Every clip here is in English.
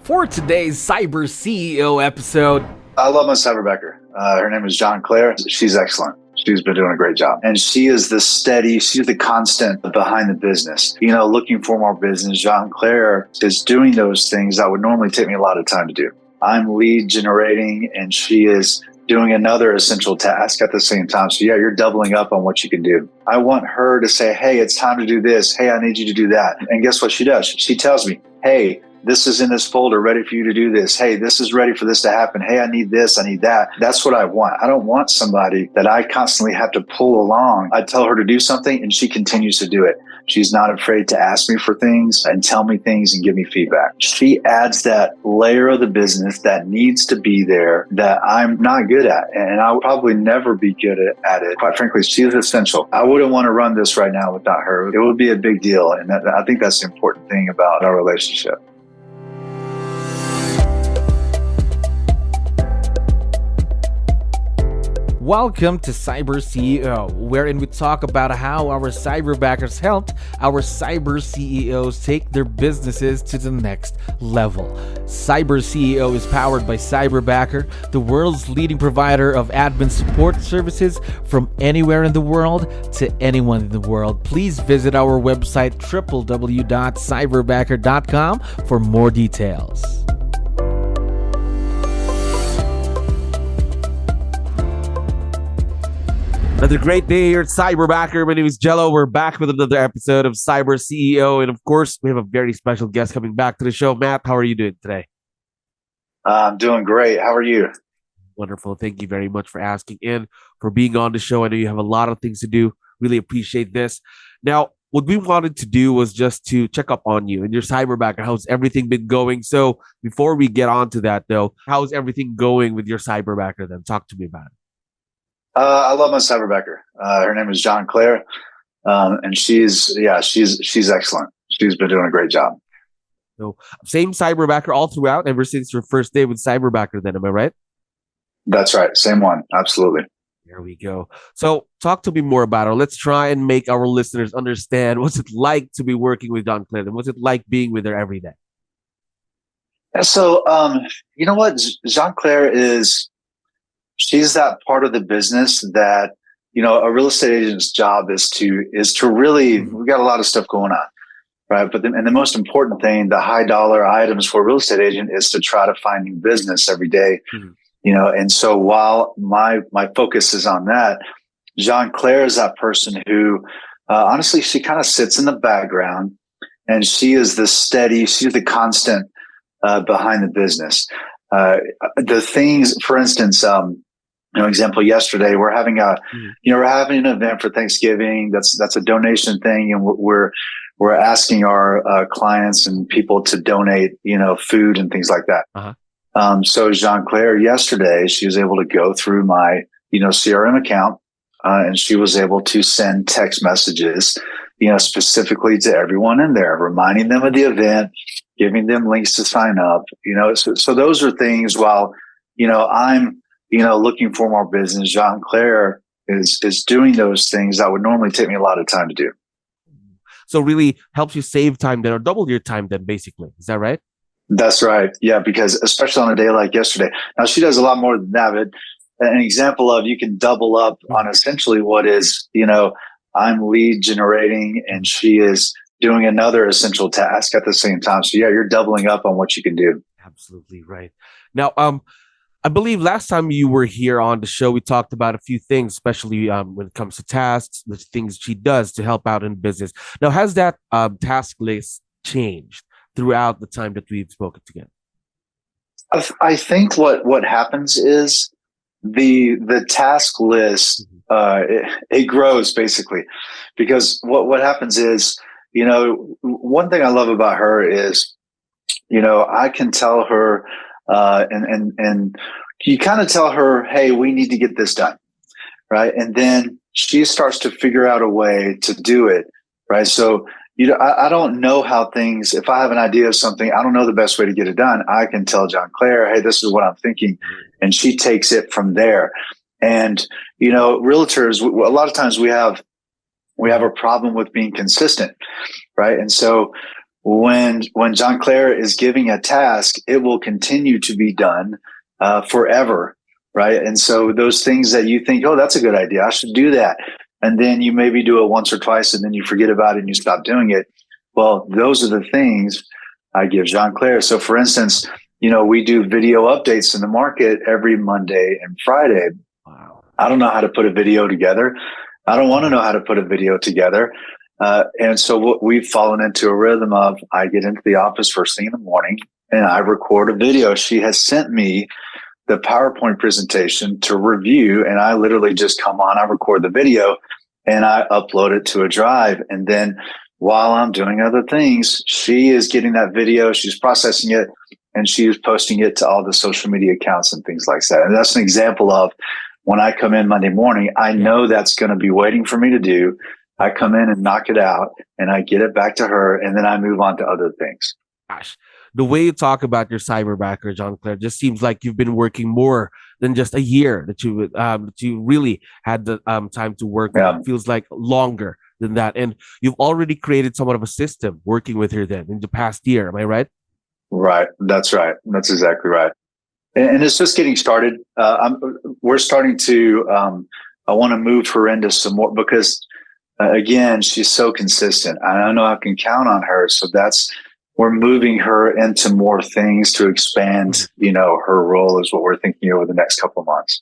For today's CyberCEO episode, I love my Cyberbacker. Her name is 𝗙𝗲𝗋𝗋. She's excellent. She's been doing a great job. And she is she's the constant behind the business. Looking for more business. 𝗙𝗲𝗋𝗋 is doing those things that would normally take me a lot of time to do. I'm lead generating, and she is doing another essential task at the same time. So yeah, you're doubling up on what you can do. I want her to say, hey, it's time to do this. Hey, I need you to do that. And guess what she does? She tells me, hey, this is in this folder, ready for you to do this. Hey, this is ready for this to happen. Hey, I need this, I need that. That's what I want. I don't want somebody that I constantly have to pull along. I tell her to do something and she continues to do it. She's not afraid to ask me for things and tell me things and give me feedback. She adds that layer of the business that needs to be there that I'm not good at. And I'll probably never be good at it. Quite frankly, she's essential. I wouldn't want to run this right now without her. It would be a big deal. And I think that's the important thing about our relationship. welcome to CyberCEO, wherein we talk about how our cyberbackers helped our cyber CEOs take their businesses to the next level. CyberCEO is powered by Cyberbacker, the world's leading provider of admin support services from anywhere in the world to anyone in the world. Please visit our website www.cyberbacker.com for more details. Another great day here at Cyberbacker. My name is Jello. We're back with another episode of CyberCEO. And of course, we have a very special guest coming back to the show. Matt, how are you doing today? I'm doing great. How are you? Wonderful. Thank you very much for asking and for being on the show. I know you have a lot of things to do. Really appreciate this. Now, what we wanted to do was just to check up on you and your Cyberbacker. How's everything been going? So before we get on to that, though, how's everything going with your Cyberbacker then? Talk to me about it. I love my Cyberbacker. Her name is 𝗙𝗲𝗋𝗋, and she's excellent. She's been doing a great job. So same Cyberbacker all throughout, ever since your first day with Cyberbacker then, am I right? That's right. Same one. Absolutely. There we go. So talk to me more about her. Let's try and make our listeners understand what's it like to be working with 𝗙𝗲𝗋𝗋, and what's it like being with her every day. And so, you know what? 𝗙𝗲𝗋𝗋 she's that part of the business that, a real estate agent's job is to really, we got a lot of stuff going on, right? But the most important thing, the high dollar items for a real estate agent is to try to find new business every day, and so while my focus is on that, 𝗙𝗲𝗋𝗋 is that person who, honestly, she kind of sits in the background and she is she's the constant behind the business. The things, for instance, example, yesterday we're having we're having an event for Thanksgiving. That's a donation thing, and we're asking our clients and people to donate, food and things like that. So 𝗙𝗲𝗋𝗋 yesterday, she was able to go through my CRM account, and she was able to send text messages, specifically to everyone in there, reminding them of the event, giving them links to sign up, so those are things while, I'm, looking for more business. 𝗙𝗲𝗋𝗋 is doing those things that would normally take me a lot of time to do. So really helps you save time then, or double your time then, basically. Is that right? That's right. Yeah, because especially on a day like yesterday. Now, she does a lot more than that, but an example of you can double up on essentially what is, I'm lead generating and she is doing another essential task at the same time. So yeah, you're doubling up on what you can do. Absolutely right. Now, I believe last time you were here on the show, we talked about a few things, especially when it comes to tasks, the things she does to help out in business. Now, has that task list changed throughout the time that we've spoken together? I think what happens is the task list, it grows basically, because what happens is, one thing I love about her is, I can tell her, and you kind of tell her, hey, we need to get this done, right? And then she starts to figure out a way to do it, right? So, I don't know how things, if I have an idea of something, I don't know the best way to get it done. I can tell 𝗙𝗲𝗋𝗋, hey, this is what I'm thinking. And she takes it from there. And, realtors, a lot of times we have a problem with being consistent, right? And so when Jean-Claire is giving a task, it will continue to be done forever, right? And so those things that you think, oh, that's a good idea, I should do that, and then you maybe do it once or twice, and then you forget about it and you stop doing it. Well, those are the things I give Jean-Claire. So, for instance, we do video updates in the market every Monday and Friday. Wow. I don't know how to put a video together. I don't want to know how to put a video together. And so what we've fallen into a rhythm of, I get into the office first thing in the morning and I record a video. She has sent me the PowerPoint presentation to review, and I literally just come on, I record the video and I upload it to a drive. And then while I'm doing other things, she is getting that video, she's processing it, and she is posting it to all the social media accounts and things like that. And that's an example of when I come in Monday morning, I know that's going to be waiting for me to do. I come in and knock it out and I get it back to her, and then I move on to other things. Gosh, the way you talk about your Cyberbacker, Jean-Claire, just seems like you've been working more than just a year, that you really had the time to work. Yeah. It feels like longer than that. And you've already created somewhat of a system working with her then in the past year. Am I right? Right. That's right. That's exactly right. And it's just getting started. We're starting to, I want to move her into some more, because again, she's so consistent. I know I can count on her. So we're moving her into more things to expand, her role is what we're thinking over the next couple of months.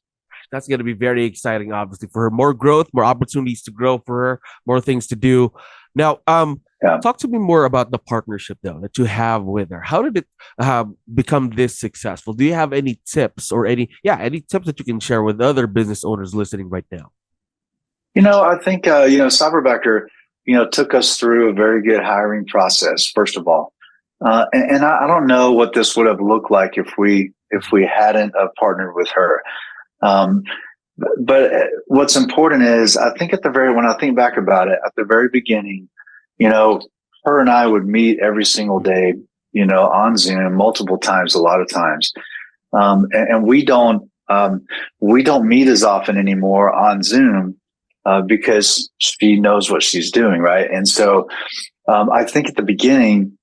That's going to be very exciting, obviously, for her. More growth, more opportunities to grow for her, more things to do. Now, talk to me more about the partnership, though, that you have with her. How did it become this successful? Do you have any tips or any tips that you can share with other business owners listening right now? I think, Cyberbacker, took us through a very good hiring process, first of all. And I don't know what this would have looked like if we hadn't partnered with her. But what's important is, I think when I think back about it, at the very beginning, her and I would meet every single day, on Zoom multiple times, a lot of times. And we don't meet as often anymore on Zoom, because she knows what she's doing. Right. And so, I think at the beginning,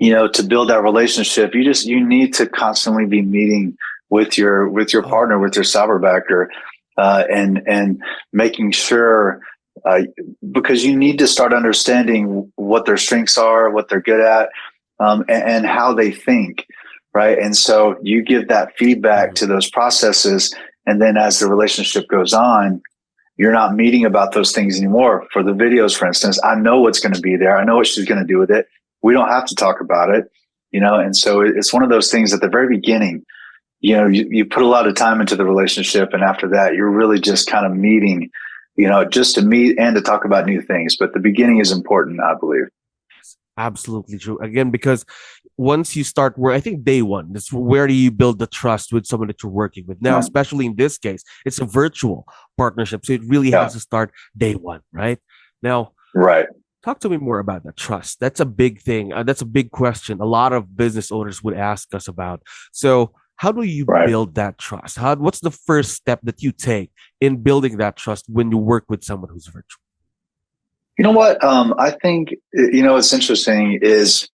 to build that relationship, you need to constantly be meeting with your partner, with your Cyberbacker, and making sure, because you need to start understanding what their strengths are, what they're good at, and how they think, right? And so you give that feedback to those processes, and then as the relationship goes on, you're not meeting about those things anymore. For the videos, for instance, I know what's going to be there. I know what she's going to do with it. We don't have to talk about it, and so it's one of those things at the very beginning, you put a lot of time into the relationship, and after that, you're really just kind of meeting, just to meet and to talk about new things. But the beginning is important, I believe. Absolutely true. Again, because once you start work, I think day one, that's where do you build the trust with someone that you're working with. Now, especially in this case, it's a virtual partnership. So it really has to start day one, right? Now, right. Talk to me more about that trust. That's a big thing. That's a big question a lot of business owners would ask us about. So how do you build that trust? What's the first step that you take in building that trust when you work with someone who's virtual? You know what? I think, what's interesting is,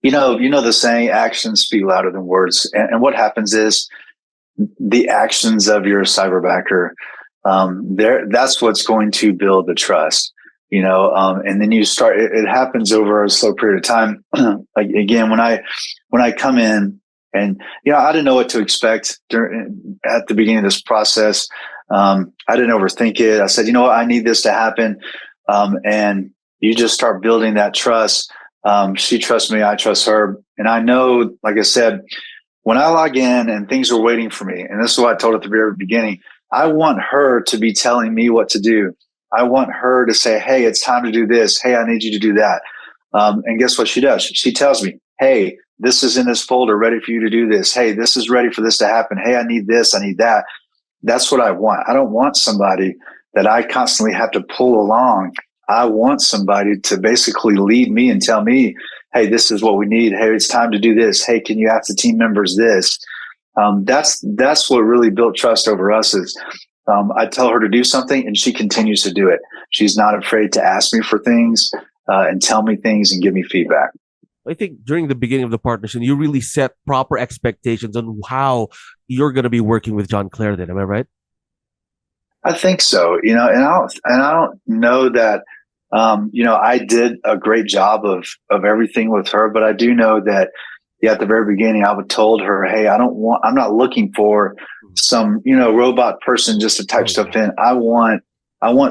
the saying, actions speak louder than words. And what happens is the actions of your Cyberbacker, that's what's going to build the trust. And then you start, it happens over a slow period of time. Again, when I come in and, I didn't know what to expect at the beginning of this process. I didn't overthink it. I said, I need this to happen. And you just start building that trust. She trusts me. I trust her. And I know, like I said, when I log in and things are waiting for me, and this is what I told at the very beginning, I want her to be telling me what to do. I want her to say, hey, it's time to do this. Hey, I need you to do that. And guess what she does? She tells me, hey, this is in this folder ready for you to do this. Hey, this is ready for this to happen. Hey, I need this. I need that. That's what I want. I don't want somebody that I constantly have to pull along. I want somebody to basically lead me and tell me, hey, this is what we need. Hey, it's time to do this. Hey, can you ask the team members this? That's what really built trust over us is, I tell her to do something and she continues to do it. She's not afraid to ask me for things. and tell me things and give me feedback. I think during the beginning of the partnership, you really set proper expectations on how you're going to be working with 𝗙𝗪 then. Am I right? I think so. And I don't know that, I did a great job of everything with her, but I do know that at the very beginning, I would told her, hey, I'm not looking for some, robot person just to type stuff in. I want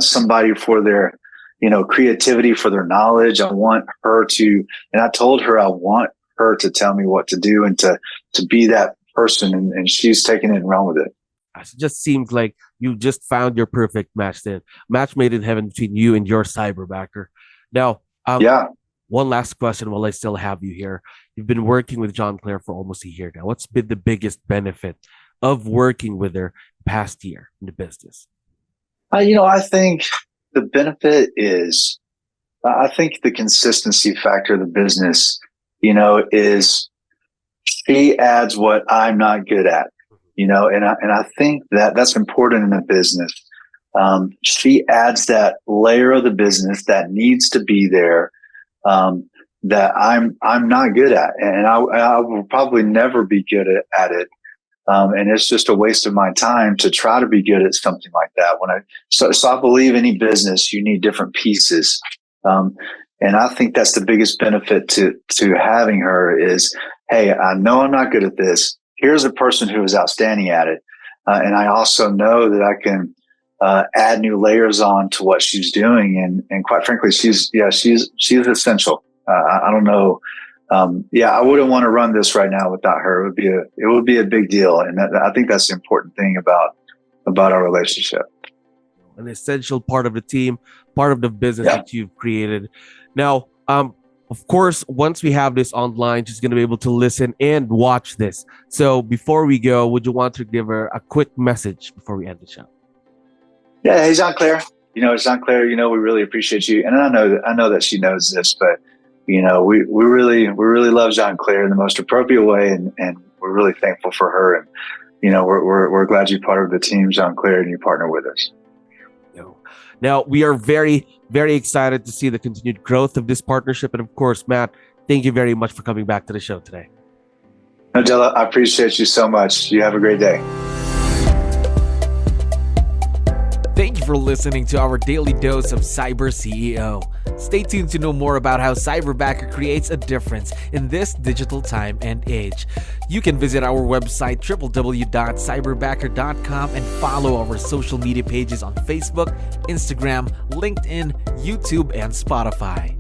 somebody for their, creativity, for their knowledge. I want her to, and I told her, I want her to tell me what to do and to be that person. And she's taking it and run with it. It just seems like you just found your perfect match then. Match made in heaven between you and your Cyberbacker. Now, one last question while I still have you here. You've been working with 𝗙𝗪 for almost a year now. What's been the biggest benefit of working with her past year in the business? I think the benefit is, I think the consistency factor of the business, is she adds what I'm not good at. And I think that that's important in a business. She adds that layer of the business that needs to be there, that I'm not good at, and I will probably never be good at it. And it's just a waste of my time to try to be good at something like that. So I believe any business, you need different pieces. And I think that's the biggest benefit to having her is, hey, I know I'm not good at this. Here's a person who is outstanding at it. And I also know that I can add new layers on to what she's doing. And quite frankly, she's essential. I don't know. I wouldn't want to run this right now without her. It would be a big deal. And I think that's the important thing about our relationship. An essential part of the team, part of the business that you've created. Now, of course, once we have this online, she's going to be able to listen and watch this. So before we go, would you want to give her a quick message before we end the show? Yeah. Hey, 𝗙𝗪. 𝗙𝗪, we really appreciate you. And I know that she knows this, but we really love 𝗙𝗪 in the most appropriate way. And we're really thankful for her. And, we're glad you're part of the team, 𝗙𝗪, and you partner with us. Now, we are very, very excited to see the continued growth of this partnership. And of course, Matt, thank you very much for coming back to the show today. ฎela, I appreciate you so much. You have a great day. Thank you for listening to our daily dose of CyberCEO. Stay tuned to know more about how Cyberbacker creates a difference in this digital time and age. You can visit our website www.cyberbacker.com and follow our social media pages on Facebook, Instagram, LinkedIn, YouTube, and Spotify.